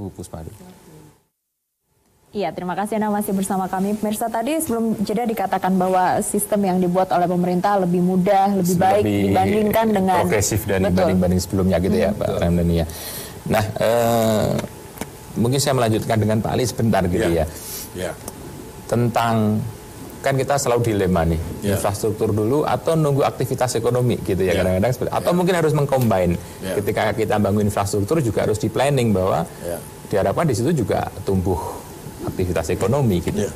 Bu Puspari. Iya, terima kasih Anda masih bersama kami. Pemirsa, tadi sebelum jeda dikatakan bahwa sistem yang dibuat oleh pemerintah lebih mudah, lebih baik dibandingkan dengan progresif dan dibanding sebelumnya gitu ya Pak Ramdhani ya. Nah, mungkin saya melanjutkan dengan Pak Ali sebentar gitu ya. Tentang, kan kita selalu dilema nih, infrastruktur dulu atau nunggu aktivitas ekonomi gitu ya kadang-kadang atau mungkin harus mengcombine. Ketika kita bangun infrastruktur juga harus di planning bahwa diharapkan di situ juga tumbuh aktivitas ekonomi gitu.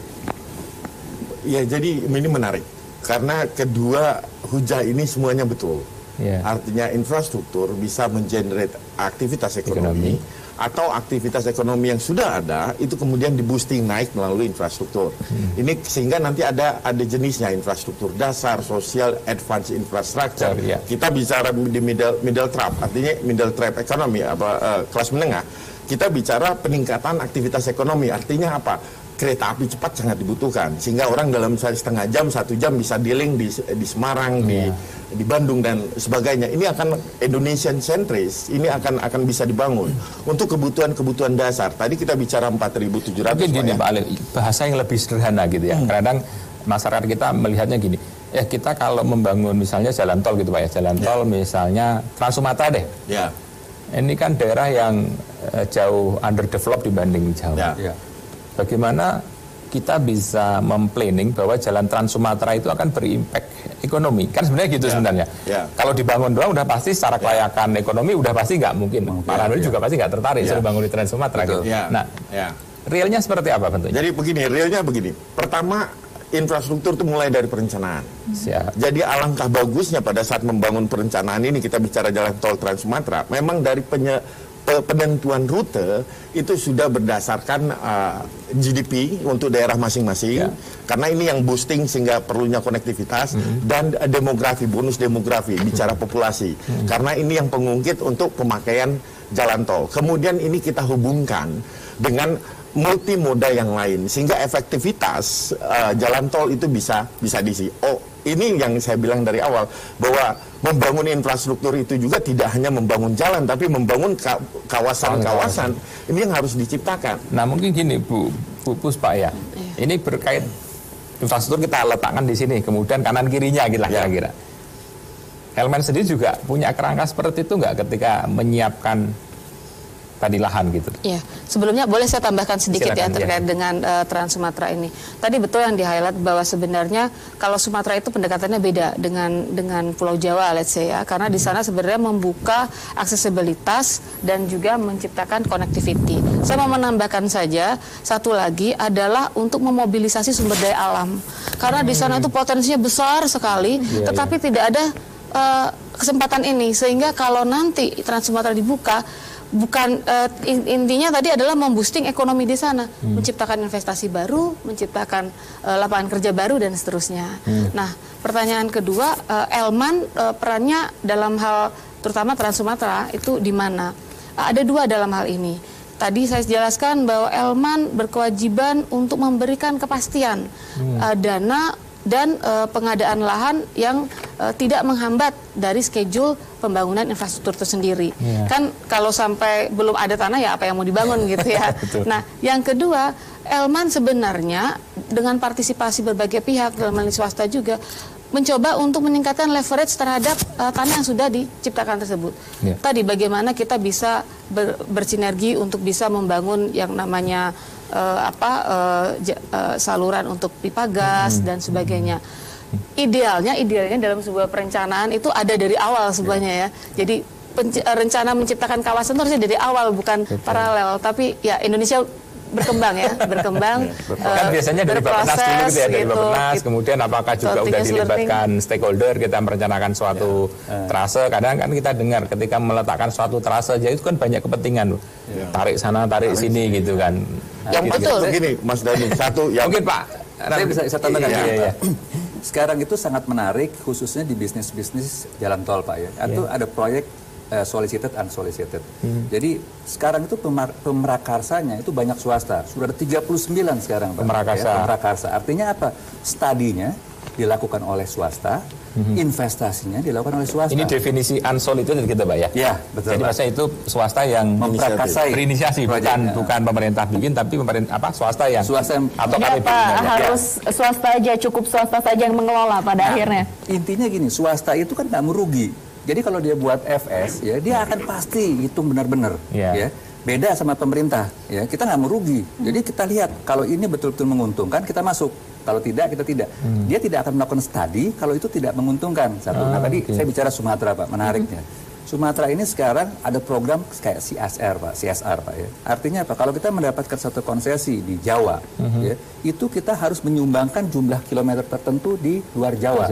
Ya, jadi ini menarik karena kedua hujah ini semuanya betul. Artinya infrastruktur bisa mengenerate aktivitas ekonomi atau aktivitas ekonomi yang sudah ada itu kemudian di-boosting naik melalui infrastruktur. Ini sehingga nanti ada jenisnya, infrastruktur dasar, sosial, advanced infrastructure. Kita bicara di middle trap, artinya middle trap ekonomi kelas menengah. Kita bicara peningkatan aktivitas ekonomi, artinya apa? Kereta api cepat sangat dibutuhkan, sehingga orang dalam setengah jam, 1 jam bisa dealing di Semarang, di Bandung dan sebagainya. Ini akan Indonesian centris, ini akan bisa dibangun untuk kebutuhan dasar. Tadi kita bicara 4.700. Mungkin gini Pak Ali, bahasa yang lebih sederhana gitu ya. Kadang masyarakat kita melihatnya gini, ya kita kalau membangun misalnya jalan tol gitu Pak ya, jalan tol misalnya Trans Sumatera deh. Ini kan daerah yang jauh underdeveloped dibanding Jawa. Bagaimana kita bisa memplanning bahwa jalan Trans Sumatera itu akan berimpact ekonomi? Kan sebenarnya gitu sebenarnya. Kalau dibangun doang udah pasti secara kelayakan ekonomi udah pasti nggak mungkin. Para ahli juga pasti nggak tertarik suruh bangun di Trans Sumatera. Gitu. Nah, realnya seperti apa bentuknya? Jadi begini, realnya begini. Pertama, infrastruktur itu mulai dari perencanaan. Jadi alangkah bagusnya pada saat membangun perencanaan ini, kita bicara jalan tol Trans Sumatera, memang dari penentuan rute itu sudah berdasarkan GDP untuk daerah masing-masing, karena ini yang boosting sehingga perlunya konektivitas dan demografi, bonus demografi, bicara populasi, karena ini yang pengungkit untuk pemakaian jalan tol. Kemudian ini kita hubungkan dengan multimoda yang lain sehingga efektivitas jalan tol itu bisa diisi. Ini yang saya bilang dari awal bahwa membangun infrastruktur itu juga tidak hanya membangun jalan tapi membangun kawasan-kawasan ini yang harus diciptakan. Nah, mungkin gini Bu Puspa ya. Ini berkait infrastruktur kita letakkan di sini, kemudian kanan kirinya gitu lah kira-kira. Helman sendiri juga punya kerangka seperti itu nggak ketika menyiapkan tadi lahan gitu. Iya, sebelumnya boleh saya tambahkan sedikit terkait dengan Trans Sumatera ini. Tadi betul yang di-highlight bahwa sebenarnya kalau Sumatera itu pendekatannya beda dengan Pulau Jawa, let's say ya, karena di sana sebenarnya membuka aksesibilitas dan juga menciptakan connectivity. Saya mau menambahkan saja satu lagi adalah untuk memobilisasi sumber daya alam, karena di sana itu potensinya besar sekali, tetapi tidak ada kesempatan ini, sehingga kalau nanti Trans Sumatera dibuka, intinya tadi adalah memboosting ekonomi di sana, menciptakan investasi baru, menciptakan lapangan kerja baru dan seterusnya. Nah, pertanyaan kedua, Elman perannya dalam hal terutama Trans Sumatera itu di mana? Ada dua dalam hal ini. Tadi saya jelaskan bahwa Elman berkewajiban untuk memberikan kepastian dana dan pengadaan lahan yang tidak menghambat dari schedule pembangunan infrastruktur itu sendiri. Kan kalau sampai belum ada tanah ya apa yang mau dibangun gitu ya. Nah, yang kedua, Elman sebenarnya dengan partisipasi berbagai pihak dalam hal swasta juga mencoba untuk meningkatkan leverage terhadap tanah yang sudah diciptakan tersebut. Tadi bagaimana kita bisa bersinergi untuk bisa membangun yang namanya saluran untuk pipa gas dan sebagainya. Idealnya dalam sebuah perencanaan itu ada dari awal sebenarnya ya. Jadi rencana menciptakan kawasan itu harusnya dari awal, bukan paralel. Tapi ya Indonesia berkembang. Kan biasanya dari Bappenas dulu gitu ya, dari Bappenas, kemudian apakah juga udah dilibatkan stakeholder, kita merencanakan suatu trase. Kadang kan kita dengar ketika meletakkan suatu trase aja itu kan banyak kepentingan, tarik sana, tarik sini gitu kan. Yang betul begini, Mas Dhani, satu yang mungkin Pak, saya bisa tambahkan. Sekarang itu sangat menarik, khususnya di bisnis jalan tol Pak ya. Itu ada proyek solicited, unsolicited. Jadi sekarang itu pemerakarsanya itu banyak swasta. Sudah ada 39 sekarang Pak. Pemerakarsa. Artinya apa? Studinya dilakukan oleh swasta, investasinya dilakukan oleh swasta. Ini definisi unsolidated kita, Pak ya? Ya, betul. Jadi maksudnya itu swasta yang berinisiasi, bukan pemerintah bikin, tapi swasta yang atau KPP. Harus swasta aja, cukup swasta saja yang mengelola pada akhirnya. Intinya gini, swasta itu kan nggak merugi. Jadi kalau dia buat FS, ya dia akan pasti hitung benar-benar, ya. Beda sama pemerintah, ya kita nggak merugi. Jadi kita lihat kalau ini betul-betul menguntungkan, kita masuk. Kalau tidak, kita tidak. Dia tidak akan melakukan studi kalau itu tidak menguntungkan. Satu. Nah tadi saya bicara Sumatera, Pak, menariknya. Sumatera ini sekarang ada program kayak CSR, Pak ya. Artinya apa? Kalau kita mendapatkan satu konsesi di Jawa, ya, itu kita harus menyumbangkan jumlah kilometer tertentu di luar Jawa.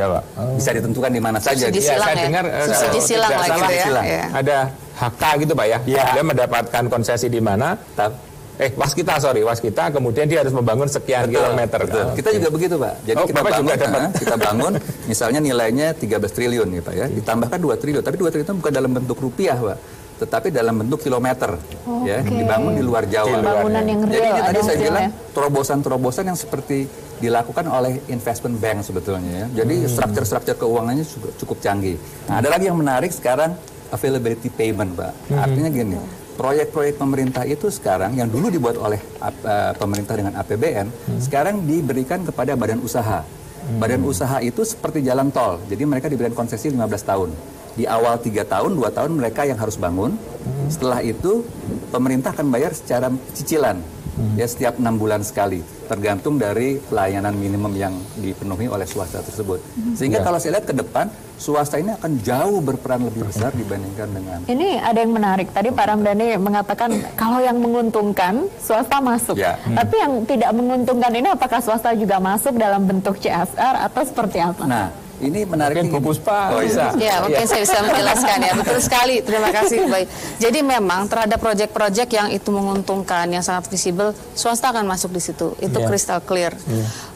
Bisa ditentukan di mana saja. Saya dengar subsidi silang lagi ya. Ada HK gitu, Pak ya. Dia mendapatkan konsesi di mana? Waskita, kemudian dia harus membangun sekian kilometer. Kita juga begitu, Pak. Jadi kita bangun, misalnya nilainya 13 triliun nih, Pak ya. Ditambahkan 2 triliun, tapi 2 triliun itu bukan dalam bentuk rupiah, Pak, tetapi dalam bentuk kilometer. Ya, dibangun di luar Jawa. Bangunan yang real. Jadi ini tadi saya bilang terobosan-terobosan yang seperti dilakukan oleh investment bank sebetulnya ya. Jadi struktur keuangannya cukup canggih. Nah, ada lagi yang menarik sekarang, availability payment, Pak. Artinya gini, proyek-proyek pemerintah itu sekarang yang dulu dibuat oleh pemerintah dengan APBN, sekarang diberikan kepada badan usaha. Badan usaha itu seperti jalan tol, jadi mereka diberikan konsesi 15 tahun. Di awal 3 tahun, 2 tahun mereka yang harus bangun. Setelah itu pemerintah akan bayar secara cicilan, ya setiap 6 bulan sekali, tergantung dari pelayanan minimum yang dipenuhi oleh swasta tersebut. Sehingga kalau saya lihat ke depan, swasta ini akan jauh berperan lebih besar dibandingkan dengan... Ini ada yang menarik. Tadi Pak Ramdhani mengatakan kalau yang menguntungkan, swasta masuk. Tapi yang tidak menguntungkan ini apakah swasta juga masuk dalam bentuk CSR atau seperti apa? Nah, ini menarik. Mungkin Bu Puspa bisa. Ya, mungkin saya bisa menjelaskan ya. Betul sekali. Terima kasih. Baik. Jadi memang terhadap proyek-proyek yang itu menguntungkan, yang sangat visible, swasta akan masuk di situ. Itu crystal clear.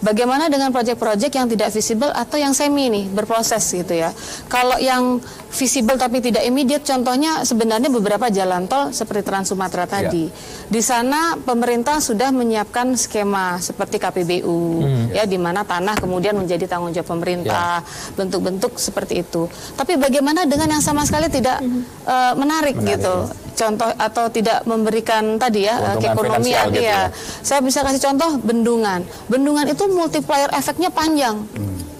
Bagaimana dengan proyek-proyek yang tidak visible atau yang semi nih, berproses gitu ya. Kalau yang visible tapi tidak immediate, contohnya sebenarnya beberapa jalan tol seperti Trans Sumatera tadi. Di sana pemerintah sudah menyiapkan skema seperti KPBU, ya, di mana tanah kemudian menjadi tanggung jawab pemerintah. Bentuk-bentuk seperti itu. Tapi bagaimana dengan yang sama sekali tidak menarik gitu? Contoh atau tidak memberikan tadi ya keekonomian gitu ya. Saya bisa kasih contoh bendungan. Bendungan itu multiplier efeknya panjang.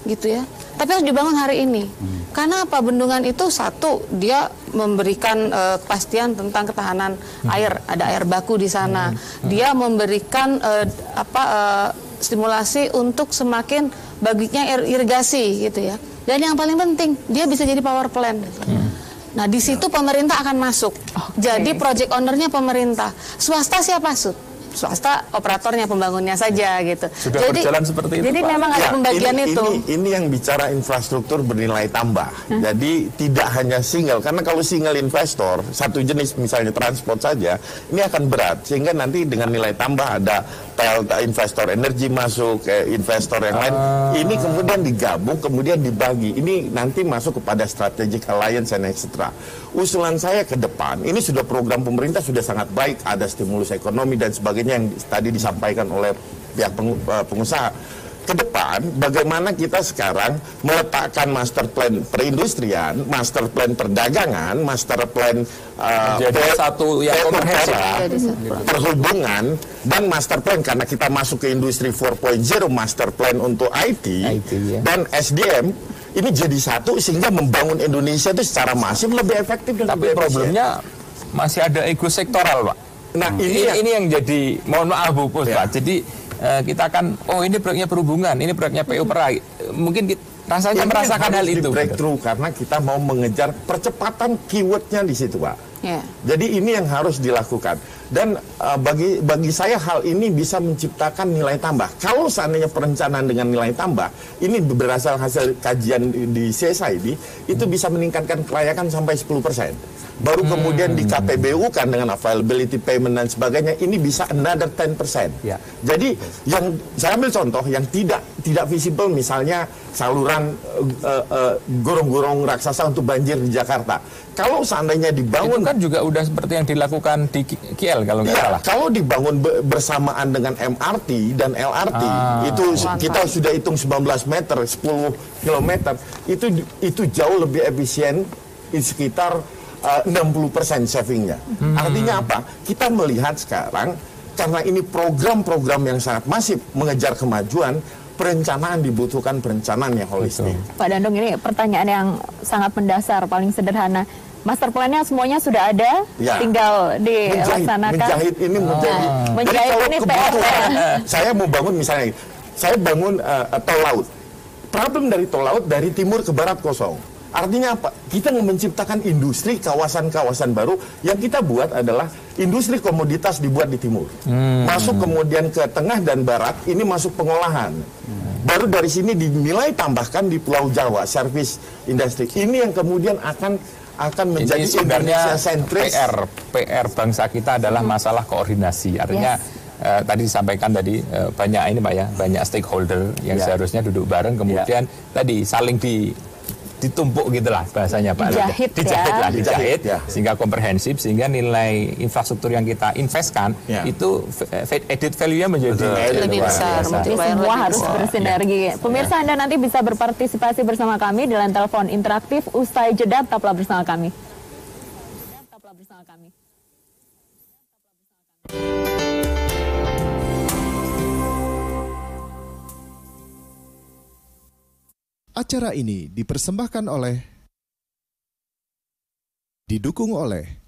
Gitu ya. Tapi harus dibangun hari ini. Karena apa? Bendungan itu satu, dia memberikan kepastian tentang ketahanan air, ada air baku di sana. Dia memberikan stimulasi untuk semakin baginya irigasi gitu ya. Dan yang paling penting, dia bisa jadi power plant. Nah, di situ pemerintah akan masuk. Jadi project ownernya pemerintah. Swasta siapa, Sud? Swasta operatornya, pembangunnya saja gitu. Sudah berjalan seperti itu, jadi Pak. memang ada pembagian itu. Ini yang bicara infrastruktur bernilai tambah. Jadi tidak hanya single, karena kalau single investor satu jenis misalnya transport saja, ini akan berat. Sehingga nanti dengan nilai tambah ada investor energi masuk, investor yang lain. Ini kemudian digabung, kemudian dibagi. Ini nanti masuk kepada strategic alliance and etc. Usulan saya ke depan, ini sudah program pemerintah sudah sangat baik, ada stimulus ekonomi dan sebagainya yang tadi disampaikan oleh pihak pengusaha. Ke depan, bagaimana kita sekarang meletakkan master plan perindustrian, master plan perdagangan, master plan satu yang perhubungan, dan master plan karena kita masuk ke industri 4.0, master plan untuk IT dan SDM. Ini jadi satu sehingga membangun Indonesia itu secara masif lebih efektif dan tapi problemnya masih ada ego sektoral, Pak. Nah, ini yang jadi, mohon maaf Bu Puspa, Jadi kita kan, ini proyeknya perhubungan, ini proyeknya PU Perai. Mungkin rasanya merasakan hal itu. Breakthrough karena kita mau mengejar percepatan keywordnya di situ, Pak. Jadi ini yang harus dilakukan. Dan bagi saya hal ini bisa menciptakan nilai tambah. Kalau seandainya perencanaan dengan nilai tambah, ini berasal hasil kajian di CSI ini, itu bisa meningkatkan kelayakan sampai 10%. Baru kemudian di KPBU kan dengan availability payment dan sebagainya, ini bisa another 10%. Jadi yang saya ambil contoh yang tidak visible, misalnya saluran gorong-gorong raksasa untuk banjir di Jakarta. Kalau seandainya dibangun itu kan kan juga udah seperti yang dilakukan di KL kalau nggak salah. Kalau dibangun bersamaan dengan MRT dan LRT, itu kita sudah hitung 19 meter, 10 kilometer, itu jauh lebih efisien, sekitar 60% savingnya. Artinya apa? Kita melihat sekarang, karena ini program-program yang sangat masif mengejar kemajuan, perencanaan dibutuhkan perencanaan yang holistik. Pak Dandung, ini pertanyaan yang sangat mendasar, paling sederhana. Master plan-nya semuanya sudah ada, tinggal dilaksanakan. Menjahit ini menjadi. Menjahit ini PR. Saya mau bangun misalnya, saya bangun tol laut. Problem dari tol laut dari timur ke barat kosong. Artinya apa? Kita menciptakan industri kawasan-kawasan baru yang kita buat adalah industri komoditas dibuat di timur. Masuk kemudian ke tengah dan barat, ini masuk pengolahan. Baru dari sini dinilai tambahkan di Pulau Jawa, service industri. Ini yang kemudian akan menjadi Indonesia sentris. PR bangsa kita adalah masalah koordinasi. Artinya tadi disampaikan banyak ini Pak ya, banyak stakeholder yang seharusnya duduk bareng, kemudian tadi saling ditumpuk gitulah bahasanya Pak. Dijahit sehingga komprehensif, sehingga nilai infrastruktur yang kita investkan itu added value-nya menjadi lebih besar. Semua harus bersinergi. Pemirsa, Anda nanti bisa berpartisipasi bersama kami di line telepon interaktif usai jeda. Tetaplah bersama kami. Acara ini didukung oleh